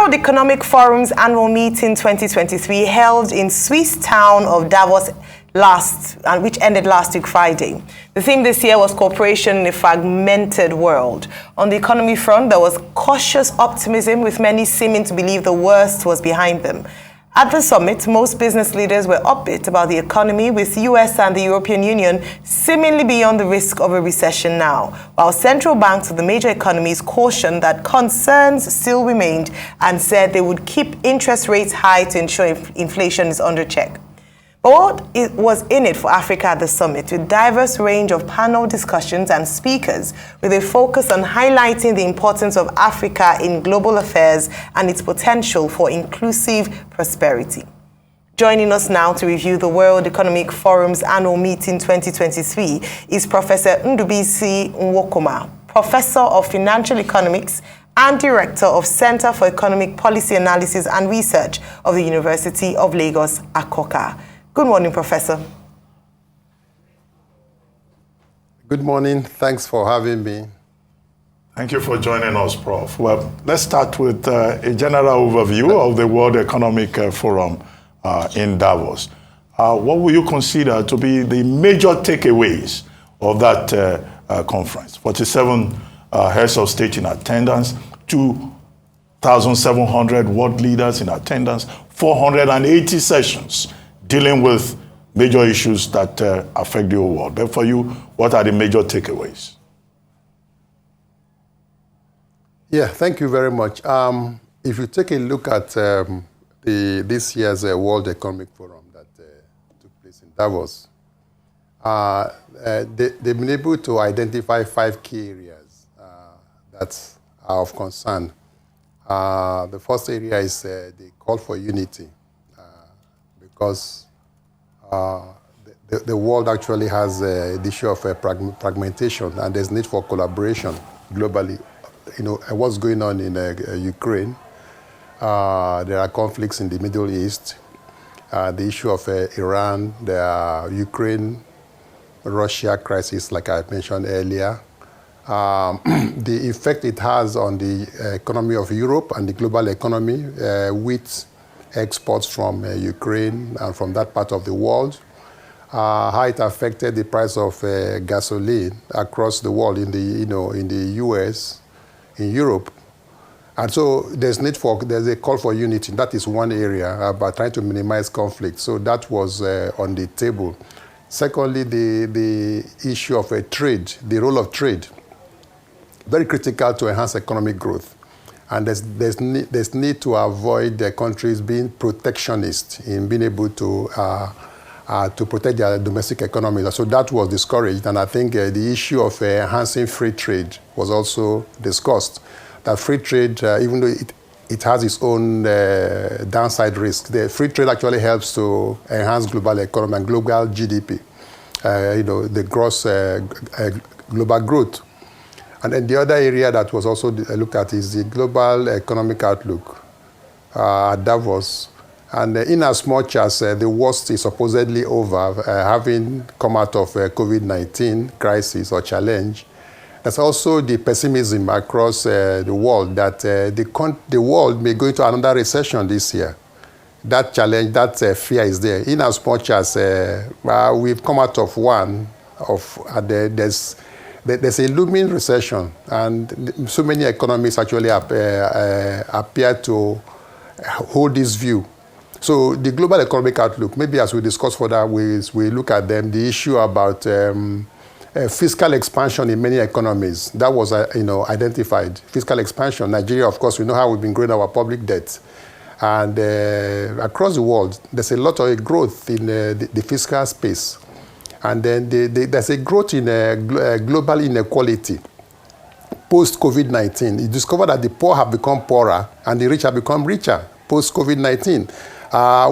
World Economic Forum's annual meeting 2023 held in Swiss town of Davos which ended last week Friday. The theme this year was cooperation in a fragmented world. On the economy front, there was cautious optimism, with many seeming to believe the worst was behind them. At the summit, most business leaders were upbeat about the economy, with US and the European Union seemingly beyond the risk of a recession now, while central banks of the major economies cautioned that concerns still remained and said they would keep interest rates high to ensure inflation is under check. But what was in it for Africa at the summit, with a diverse range of panel discussions and speakers, with a focus on highlighting the importance of Africa in global affairs and its potential for inclusive prosperity. Joining us now to review the World Economic Forum's annual meeting 2023 is Professor Nwokoma, Professor of Financial Economics and Director of Center for Economic Policy Analysis and Research of the University of Lagos, Akoka. Good morning, Professor. Good morning. Thanks for having me. Thank you for joining us, Prof. Well, let's start with a general overview of the World Economic Forum in Davos. What will you consider to be the major takeaways of that conference? 47 heads of state in attendance, 2,700 world leaders in attendance, 480 sessions dealing with major issues that affect the whole world. But for you, what are the major takeaways? Yeah, thank you very much. If you take a look at this year's World Economic Forum that took place in Davos, they've been able to identify 5 key areas that are of concern. The first area is the call for unity. Because the world actually has the issue of fragmentation, and there's need for collaboration globally. You know, what's going on in Ukraine, there are conflicts in the Middle East, the issue of Iran, the Ukraine-Russia crisis, like I mentioned earlier, the effect it has on the economy of Europe and the global economy with exports from Ukraine and from that part of the world, how it affected the price of gasoline across the world in the US, in Europe. And so there's a call for unity. That is one area about trying to minimize conflict. So that was on the table. Secondly, the issue of trade, the role of trade, very critical to enhance economic growth. And there's need to avoid the countries being protectionist in being able to protect their domestic economies. So that was discouraged. And I think the issue of enhancing free trade was also discussed. That free trade, even though it has its own downside risk, the free trade actually helps to enhance global economy and global GDP, the gross global growth. And then the other area that was also looked at is the global economic outlook at Davos. And in as much as the worst is supposedly over, having come out of COVID-19 crisis or challenge, there's also the pessimism across the world that the world may go into another recession this year. That challenge, that fear is there. In as much as we've come out of one, there's a looming recession, and so many economies actually appear to hold this view. So the global economic outlook, maybe as we discuss further, we look at them, the issue about fiscal expansion in many economies, that was identified. Fiscal expansion, Nigeria, of course, we know how we've been growing our public debt. And across the world, there's a lot of growth in the fiscal space. And then there's a growth in global inequality post-COVID-19. You discover that the poor have become poorer and the rich have become richer post-COVID-19.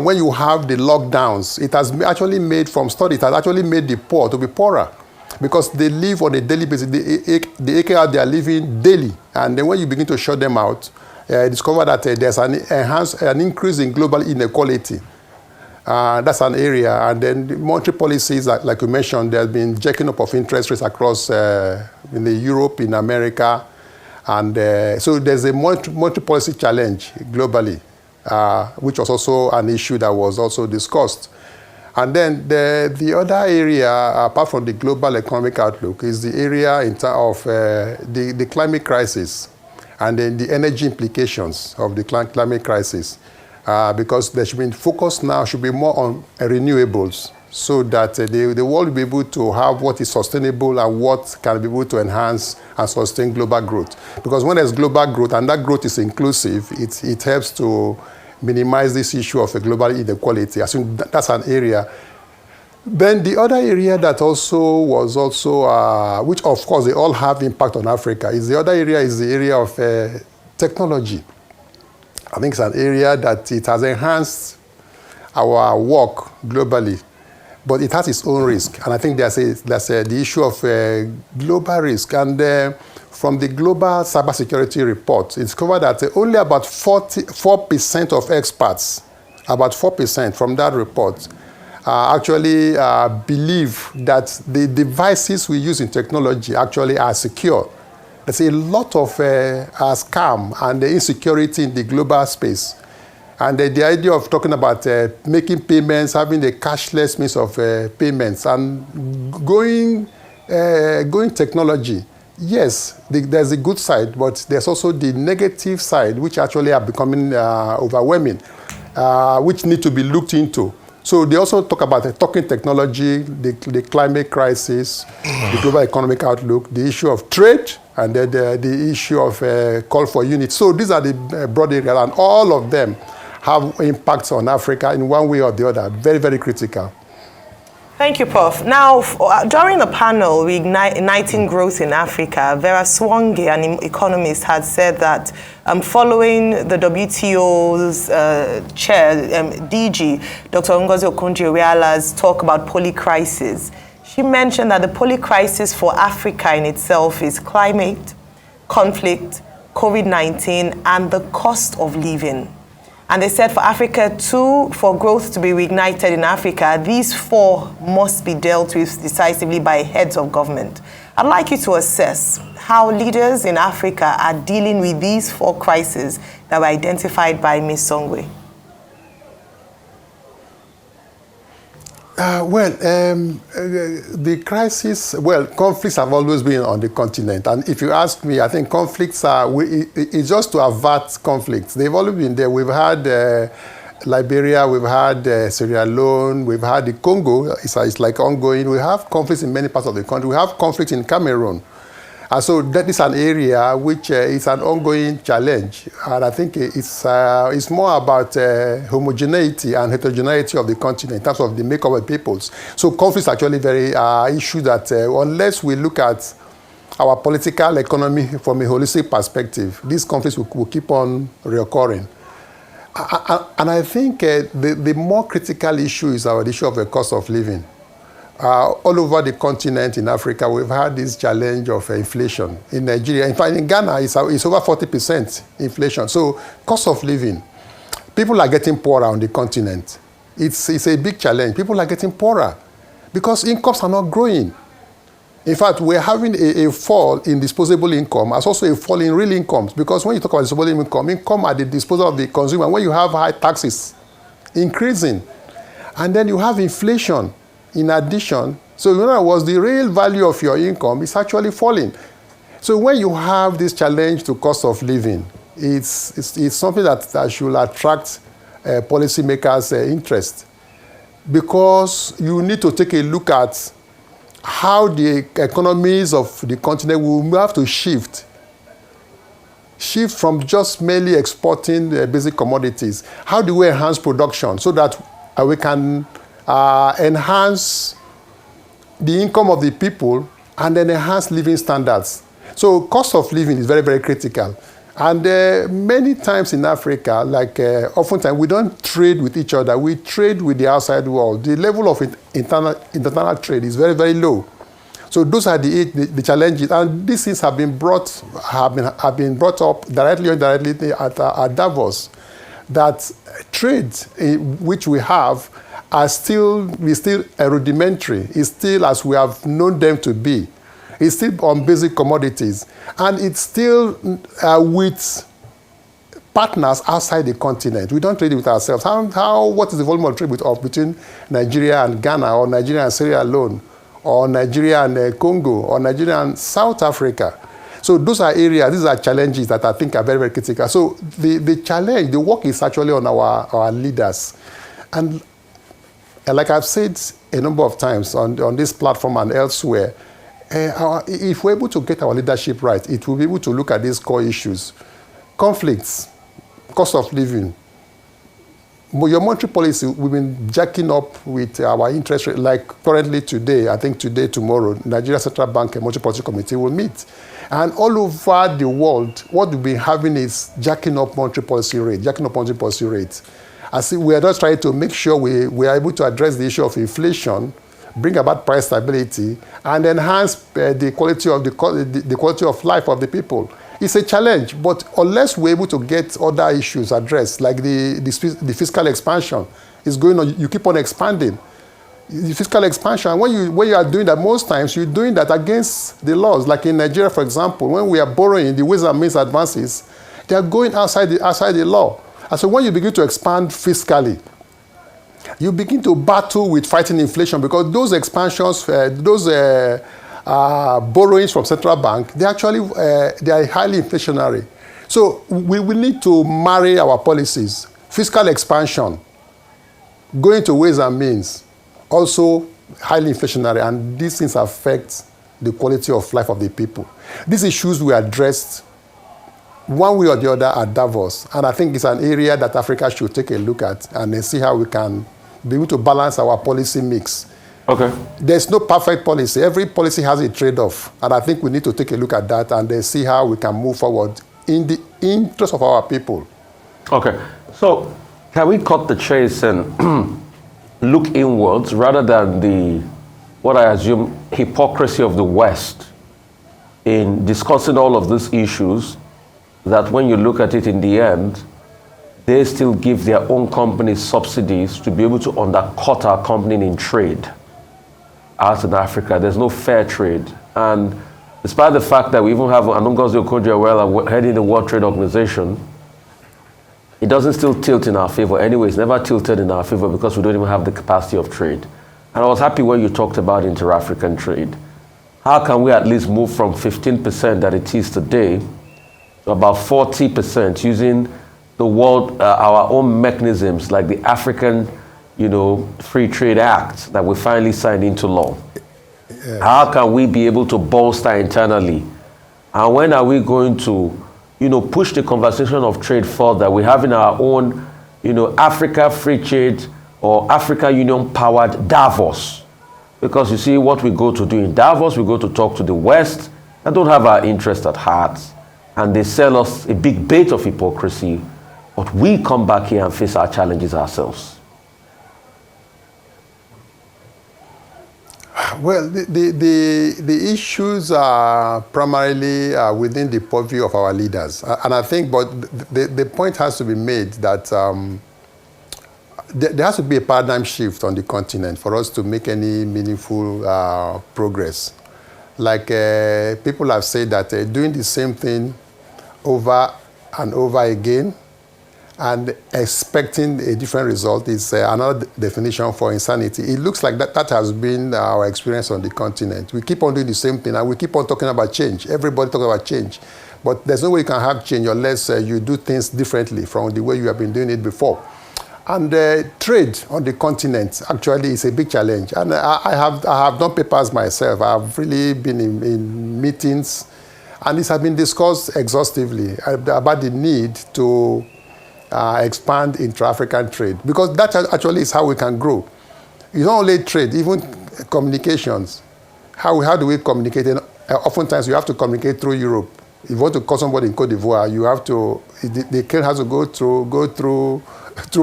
When you have the lockdowns, it has actually made, from studies, it has actually made the poor to be poorer because they live on a daily basis. The acre they are living daily. And then when you begin to shut them out, discover that there's an increase in global inequality. That's an area. And then monetary policies, like you mentioned, there's been jacking up of interest rates across in Europe, in America, And so there's a multi-policy challenge globally, which was also an issue that was also discussed. And then the other area, apart from the global economic outlook, is the area in terms of the climate crisis and then the energy implications of the climate crisis. Because there should be focus now should be more on renewables, so that the world will be able to have what is sustainable and what can be able to enhance and sustain global growth. Because when there's global growth and that growth is inclusive, it helps to minimize this issue of a global inequality. I think that's an area. Then the other area that also was which of course they all have impact on Africa, is the other area is the area of technology. I think it's an area that it has enhanced our work globally, but it has its own risk. And I think there's the issue of global risk. And from the global cybersecurity report, it's covered that only about 4% of experts, about 4% from that report, actually believe that the devices we use in technology actually are secure. There's a lot of scam and insecurity in the global space. And the idea of talking about making payments, having a cashless means of payments, and going technology. Yes, there's a good side, but there's also the negative side, which actually are becoming overwhelming, which need to be looked into. So they also talk about talking technology, the climate crisis, the global economic outlook, the issue of trade, and then the issue of call for unity. So these are the broad areas, and all of them have impacts on Africa in one way or the other. Very, very critical. Thank you, Prof. Now, during the panel, Igniting Growth in Africa, Vera Swange, an economist, had said that following the WTO's chair, DG, Dr. Ngozi Okonjo-Iweala's talk about polycrisis, she mentioned that the polycrisis for Africa in itself is climate, conflict, COVID-19, and the cost of living. And they said for Africa too, for growth to be reignited in Africa, these four must be dealt with decisively by heads of government. I'd like you to assess how leaders in Africa are dealing with these four crises that were identified by Ms. Songwe. The crisis, conflicts have always been on the continent. And if you ask me, I think conflicts it's just to avert conflicts. They've always been there. We've had Liberia, we've had Sierra Leone, we've had the Congo. It's like ongoing. We have conflicts in many parts of the country. We have conflicts in Cameroon. And so that is an area which is an ongoing challenge. And I think it's more about homogeneity and heterogeneity of the continent in terms of the makeup of peoples. So conflicts are actually very issue that unless we look at our political economy from a holistic perspective, these conflicts will keep on reoccurring. And I think the more critical issue is our issue of the cost of living. All over the continent in Africa, we've had this challenge of inflation. In Nigeria, in fact, in Ghana, it's over 40% inflation. So cost of living, people are getting poorer on the continent. It's a big challenge. People are getting poorer because incomes are not growing. In fact, we're having a fall in disposable income, as also a fall in real incomes. Because when you talk about disposable income at the disposal of the consumer, when you have high taxes increasing, and then you have inflation in addition. So in other words, the real value of your income is actually falling. So when you have this challenge to cost of living, it's something that should attract policymakers' interest, because you need to take a look at how the economies of the continent will have to shift from just merely exporting basic commodities. How do we enhance production so that we can enhance the income of the people and then enhance living standards? So cost of living is very, very critical. And many times in Africa, oftentimes we don't trade with each other. We trade with the outside world. The level of internal trade is very, very low. So those are the challenges. And these things have been brought up directly or indirectly at Davos, that trade which we have is still rudimentary. It's still as we have known them to be. It's still on basic commodities. And it's still with partners outside the continent. We don't trade with ourselves. What is the volume of trade between Nigeria and Ghana, or Nigeria and Sierra Leone, or Nigeria and Congo, or Nigeria and South Africa? So those are areas, these are challenges that I think are very, very critical. So the challenge, the work is actually on our leaders. And like I've said a number of times on this platform and elsewhere, if we're able to get our leadership right, it will be able to look at these core issues. Conflicts, cost of living. Your monetary policy, we've been jacking up with our interest rate, like currently today, I think today, tomorrow, Nigeria Central Bank and Monetary Policy Committee will meet. And all over the world, what we've been having is jacking up monetary policy rate. As we are just trying to make sure we are able to address the issue of inflation, bring about price stability, and enhance the quality of life of the people. It's a challenge, but unless we're able to get other issues addressed, like the fiscal expansion is going on, you keep on expanding. The fiscal expansion, when you are doing that, most times you're doing that against the laws. Like in Nigeria, for example, when we are borrowing, the ways and means advances, they are going outside the law. And so when you begin to expand fiscally, you begin to battle with fighting inflation, because those expansions, borrowings from central bank, they are highly inflationary. So we need to marry our policies. Fiscal expansion, going to ways and means, also highly inflationary, and these things affect the quality of life of the people. These issues were addressed one way or the other at Davos, and I think it's an area that Africa should take a look at and then see how we can be able to balance our policy mix. Okay. There's no perfect policy. Every policy has a trade-off, and I think we need to take a look at that and then see how we can move forward in the interest of our people. Okay. So can we cut the chase and look inwards rather than what I assume, hypocrisy of the West in discussing all of these issues, that when you look at it in the end, they still give their own companies subsidies to be able to undercut our company in trade out in Africa. There's no fair trade. And despite the fact that we even have Ngozi Okonjo-Iweala heading the World Trade Organization, it doesn't still tilt in our favor. Anyway, it's never tilted in our favor because we don't even have the capacity of trade. And I was happy when you talked about inter-African trade. How can we at least move from 15% that it is today to about 40% using the world, our own mechanisms like the African, Free Trade Act that we finally signed into law? Yes. How can we be able to bolster internally? And when are we going to, push the conversation of trade further? We're having our own, Africa Free Trade or Africa Union powered Davos. Because you see what we go to do in Davos, we go to talk to the West that don't have our interest at heart. And they sell us a big bait of hypocrisy. But we come back here and face our challenges ourselves. Well, the issues are primarily within the purview of our leaders. And I think, but the point has to be made that there has to be a paradigm shift on the continent for us to make any meaningful progress. Like people have said that doing the same thing over and over again and expecting a different result is another definition for insanity. It looks like that has been our experience on the continent. We keep on doing the same thing and we keep on talking about change. Everybody talks about change. But there's no way you can have change unless you do things differently from the way you have been doing it before. And trade on the continent actually is a big challenge. And I have done papers myself. I've really been in meetings, and this has been discussed exhaustively about the need to expand intra-African trade, because that actually is how we can grow. It's not only trade, even communications. How do we communicate? And oftentimes you have to communicate through Europe. If you want to call somebody in Cote d'Ivoire, you have to, the train has to go through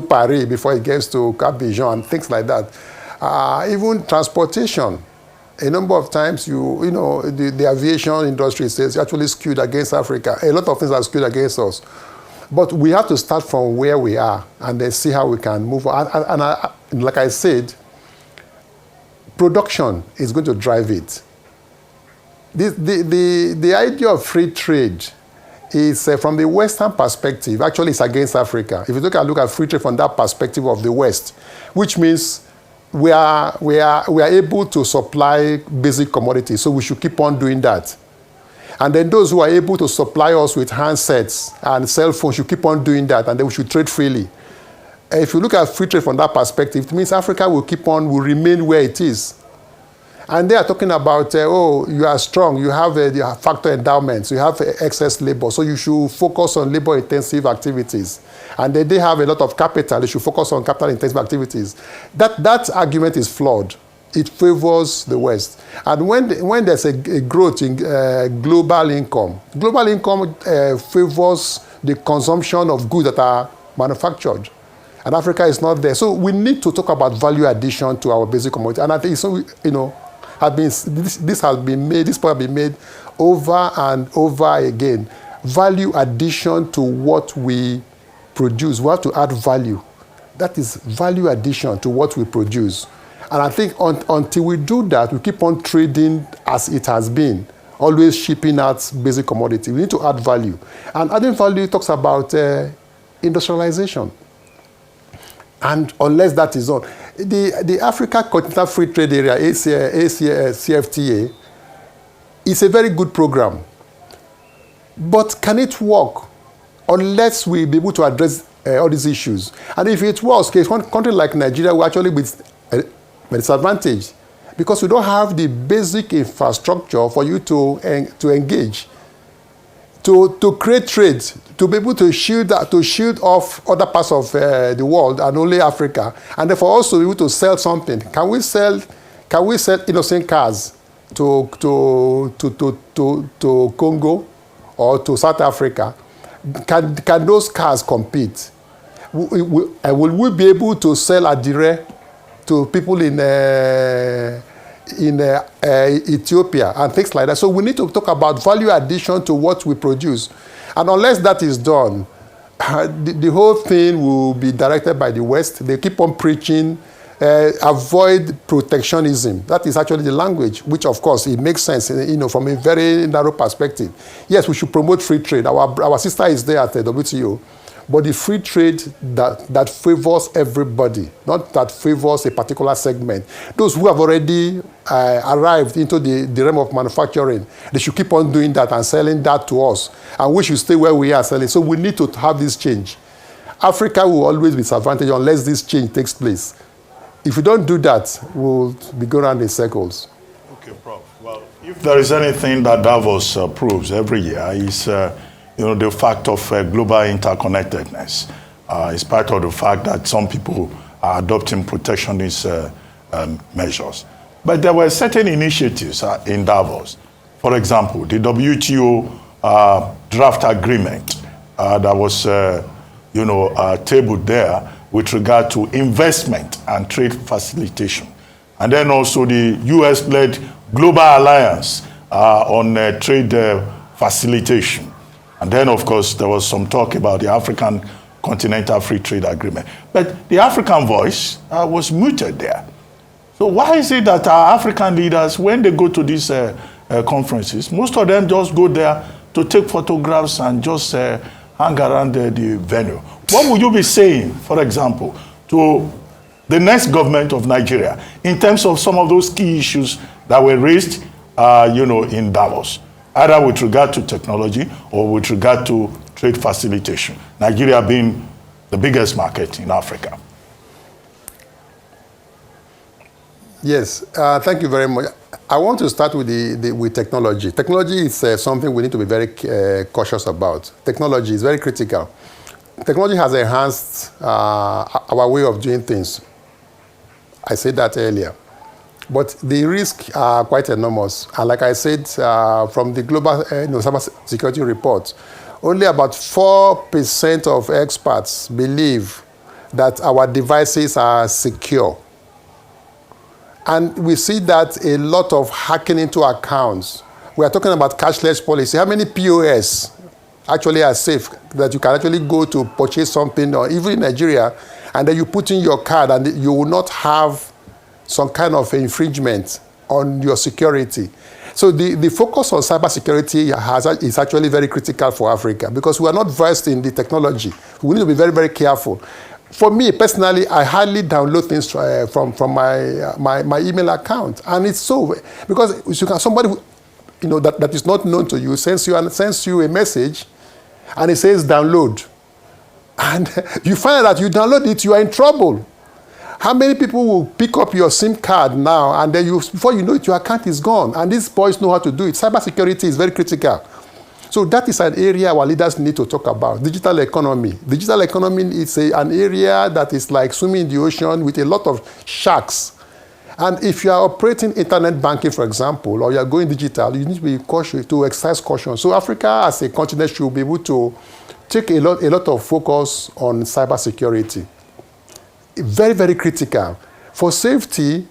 Paris before it gets to Abidjan and things like that. Even transportation. A number of times, the aviation industry is actually skewed against Africa. A lot of things are skewed against us. But we have to start from where we are and then see how we can move on. And like I said, production is going to drive it. The idea of free trade is from the Western perspective, actually it's against Africa. If you look at free trade from that perspective of the West, which means we are able to supply basic commodities, so we should keep on doing that. And then those who are able to supply us with handsets and cell phones should keep on doing that, and then we should trade freely. If you look at free trade from that perspective, it means Africa will remain where it is. And they are talking about, you are strong, you have factor endowments, you have excess labor, so you should focus on labor-intensive activities. And then they have a lot of capital, they should focus on capital-intensive activities. That argument is flawed. It favors the West. And when there's a growth in global income favors the consumption of goods that are manufactured. And Africa is not there. So we need to talk about value addition to our basic commodity. And I think, this point has been made over and over again. Value addition to what we produce. We have to add value. That is value addition to what we produce. And I think until we do that, we keep on trading as it has been, always shipping out basic commodity. We need to add value. And adding value talks about industrialization. And unless that is done, the Africa Continental Free Trade Area, CFTA, is a very good program. But can it work unless we be able to address all these issues? And if it works, one country like Nigeria will actually be disadvantaged because we don't have the basic infrastructure for you to engage, to create trade, to be able to shield off other parts of the world and only Africa, and therefore also be able to sell something. Can we sell innocent cars to Congo or to South Africa? Can those cars compete? Will we be able to sell adire to people in Ethiopia and things like that? So we need to talk about value addition to what we produce. And unless that is done, the whole thing will be directed by the West. They keep on preaching, avoid protectionism. That is actually the language, which of course it makes sense, from a very narrow perspective. Yes, we should promote free trade. Our sister is there at the WTO. But the free trade that favors everybody, not that favors a particular segment. Those who have already arrived into the realm of manufacturing, they should keep on doing that and selling that to us. And we should stay where we are selling. So we need to have this change. Africa will always be disadvantaged unless this change takes place. If we don't do that, we'll be going around in circles. Okay, Prof. Well, if there is anything that Davos proves every year is the fact of global interconnectedness. It's part of the fact that some people are adopting protectionist measures. But there were certain initiatives in Davos. For example, the WTO draft agreement that was tabled there with regard to investment and trade facilitation. And then also the US-led Global Alliance on trade facilitation. And then, of course, there was some talk about the African Continental Free Trade Agreement. But the African voice was muted there. So why is it that our African leaders, when they go to these conferences, most of them just go there to take photographs and just hang around the venue? What would you be saying, for example, to the next government of Nigeria in terms of some of those key issues that were raised, in Davos? Either with regard to technology or with regard to trade facilitation. Nigeria being the biggest market in Africa. Yes, thank you very much. I want to start with with technology. Technology is something we need to be very cautious about. Technology is very critical. Technology has enhanced our way of doing things. I said that earlier. But the risks are quite enormous. And like I said, from the global cybersecurity report, only about 4% of experts believe that our devices are secure. And we see that a lot of hacking into accounts. We are talking about cashless policy. How many POS actually are safe that you can actually go to purchase something, or even in Nigeria, and then you put in your card and you will not have some kind of infringement on your security. So the focus on cybersecurity is actually very critical for Africa because we are not versed in the technology. We need to be very, very careful. For me, personally, I hardly download things from my email account. And it's so, because you can, somebody who, that is not known to you sends you a message and it says download. And you find out that you download it, you are in trouble. How many people will pick up your SIM card now and then before you know it, your account is gone? And these boys know how to do it. Cybersecurity is very critical. So that is an area our leaders need to talk about. Digital economy. Digital economy is an area that is like swimming in the ocean with a lot of sharks. And if you are operating internet banking, for example, or you are going digital, you need to be cautious, to exercise caution. So Africa as a continent should be able to take a lot of focus on cybersecurity. Very, very critical. For safety,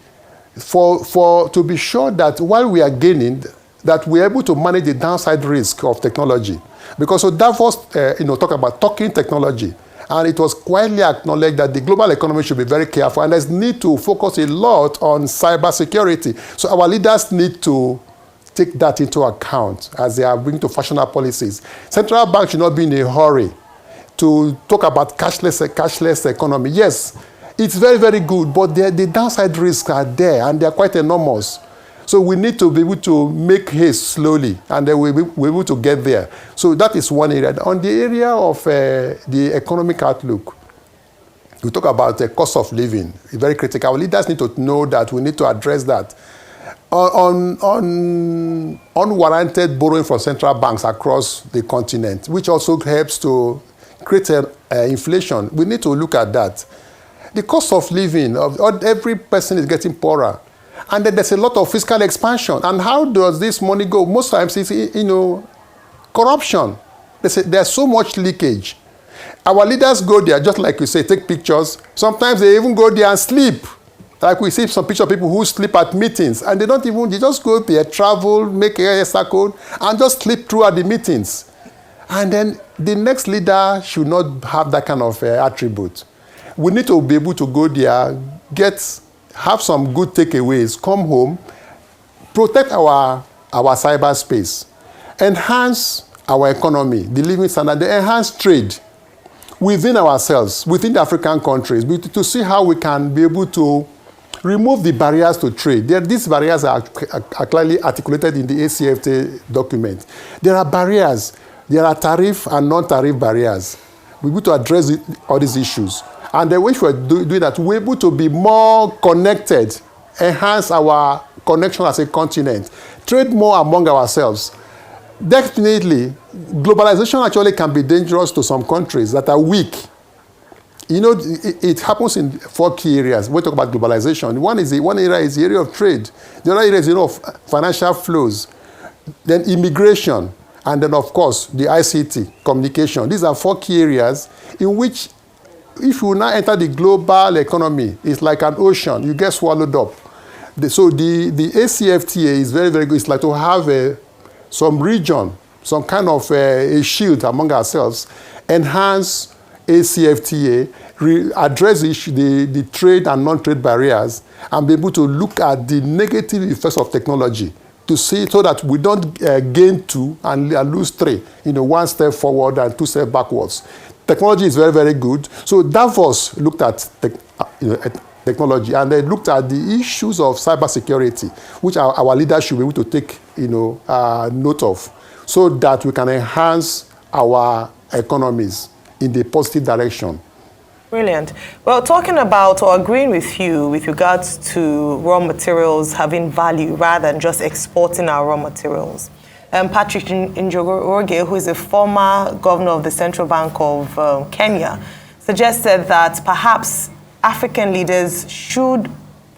to be sure that while we are gaining, that we're able to manage the downside risk of technology. Because so Davos, talk about talking technology, and it was widely acknowledged that the global economy should be very careful, and there's need to focus a lot on cybersecurity. So our leaders need to take that into account as they are bringing to fashion our policies. Central banks should not be in a hurry to talk about cashless economy. Yes, it's very, very good, but the downside risks are there, and they're quite enormous. So we need to be able to make haste slowly, and then we'll be able to get there. So that is one area. On the area of the economic outlook, we talk about the cost of living. It's very critical. Our leaders need to know that we need to address that. On unwarranted borrowing from central banks across the continent, which also helps to create inflation. We need to look at that. The cost of living, every person is getting poorer. And then there's a lot of fiscal expansion. And how does this money go? Most times it's, corruption. There's so much leakage. Our leaders go there, just like you say, take pictures. Sometimes they even go there and sleep. Like we see some picture of people who sleep at meetings. And they just go there, travel, make a extra code, and just sleep throughout the meetings. And then the next leader should not have that kind of attribute. We need to be able to go there, have some good takeaways, come home, protect our cyberspace, enhance our economy, the living standard, enhance trade within ourselves, within the African countries, to see how we can be able to remove the barriers to trade. These barriers are clearly articulated in the ACFTA document. There are barriers. There are tariff and non-tariff barriers. We need to address all these issues. And the way we're doing that, we're able to be more connected, enhance our connection as a continent, trade more among ourselves. Definitely, globalization actually can be dangerous to some countries that are weak. It happens in 4 key areas. We talk about globalization. One area is the area of trade. The other area is of financial flows. Then immigration. And then, of course, the ICT, communication. These are 4 key areas in which, if you now enter the global economy, it's like an ocean. You get swallowed up. So the ACFTA is very, very good. It's like to have some region, some kind of a shield among ourselves, enhance ACFTA, address the trade and non-trade barriers, and be able to look at the negative effects of technology to see so that we don't gain 2 and lose 3. 1 step forward and 2 steps backwards. Technology is very, very good. So Davos looked at technology, and they looked at the issues of cybersecurity, which our leaders should be able to take note of, so that we can enhance our economies in the positive direction. Brilliant. Well, talking about or agreeing with you with regards to raw materials having value rather than just exporting our raw materials. Patrick Njoroge, who is a former governor of the Central Bank of Kenya, suggested that perhaps African leaders should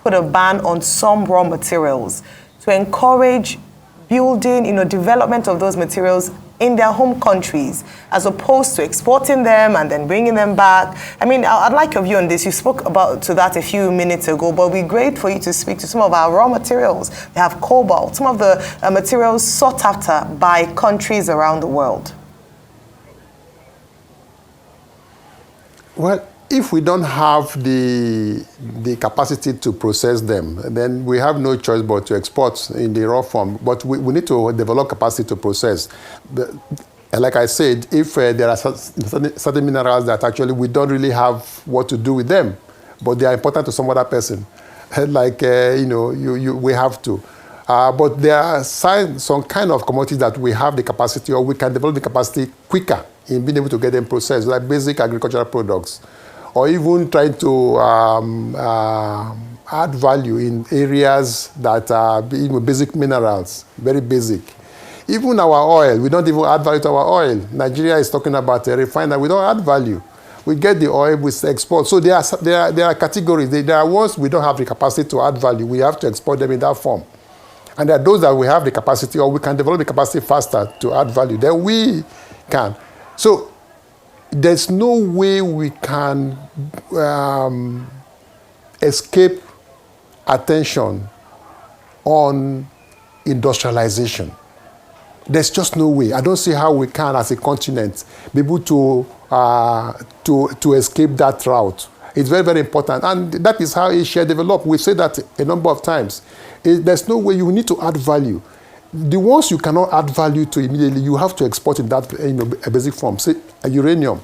put a ban on some raw materials to encourage building, development of those materials in their home countries, as opposed to exporting them and then bringing them back. I mean, I'd like your view on this. You spoke to that a few minutes ago, but it'd be great for you to speak to some of our raw materials. We have cobalt, some of the materials sought after by countries around the world. Well, if we don't have the capacity to process them, then we have no choice but to export in the raw form. But we need to develop capacity to process. Like I said, if there are certain minerals that actually we don't really have what to do with them, but they are important to some other person, like, we have to. But there are some kind of commodities that we have the capacity, or we can develop the capacity quicker in being able to get them processed, like basic agricultural products, or even trying to add value in areas that are basic minerals, very basic. Even our oil, we don't even add value to our oil. Nigeria is talking about a refinery. We don't add value. We get the oil, we export. So there are categories. There are ones we don't have the capacity to add value. We have to export them in that form. And there are those that we have the capacity, or we can develop the capacity faster to add value. Then we can. So there's no way we can escape attention on industrialization. There's just no way. I don't see how we can, as a continent, be able to escape that route. It's very, very important. And that is how Asia developed. We've said that a number of times. There's no way. You need to add value. The ones you cannot add value to immediately, you have to export in that a basic form. Say a uranium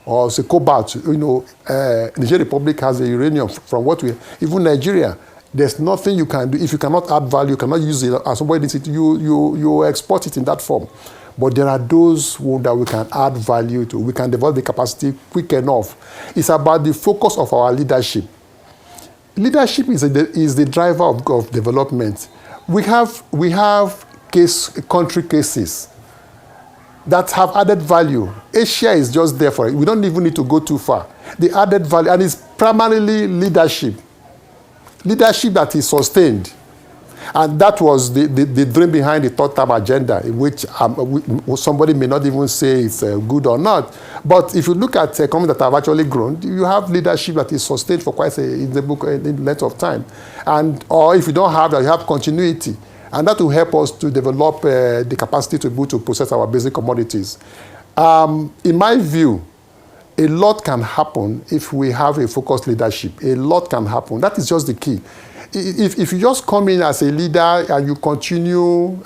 or say cobalt. Niger Republic has a uranium from what we, even Nigeria. There's nothing you can do. If you cannot add value, you cannot use it as somebody needs it, you export it in that form. But there are those that we can add value to. We can develop the capacity quick enough. It's about the focus of our leadership. Leadership is the driver of development. We have country cases that have added value. Asia is just there for it. We don't even need to go too far. The added value, and it's primarily leadership. Leadership that is sustained. And that was the dream behind the third-term agenda, which somebody may not even say it's good or not. But if you look at economies that have actually grown, you have leadership that is sustained for quite a length of time. Or if you don't have that, you have continuity. And that will help us to develop the capacity to be able to process our basic commodities. In my view, a lot can happen if we have a focused leadership. A lot can happen. That is just the key. If you just come in as a leader and you continue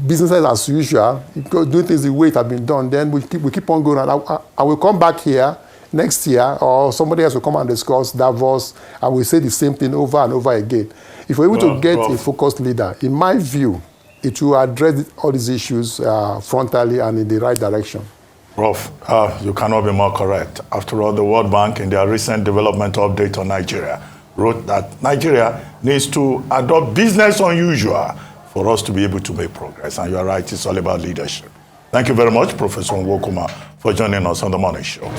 business as usual, doing things the way it has been done, then we keep on going. And I will come back here next year, or somebody else will come and discuss Davos, and we say the same thing over and over again. If we're able to get a focused leader, in my view, it will address all these issues frontally and in the right direction. Prof, you cannot be more correct. After all, the World Bank, in their recent development update on Nigeria, wrote that Nigeria needs to adopt business unusual for us to be able to make progress. And you are right, it's all about leadership. Thank you very much, Professor Nwokoma, for joining us on The Morning Show.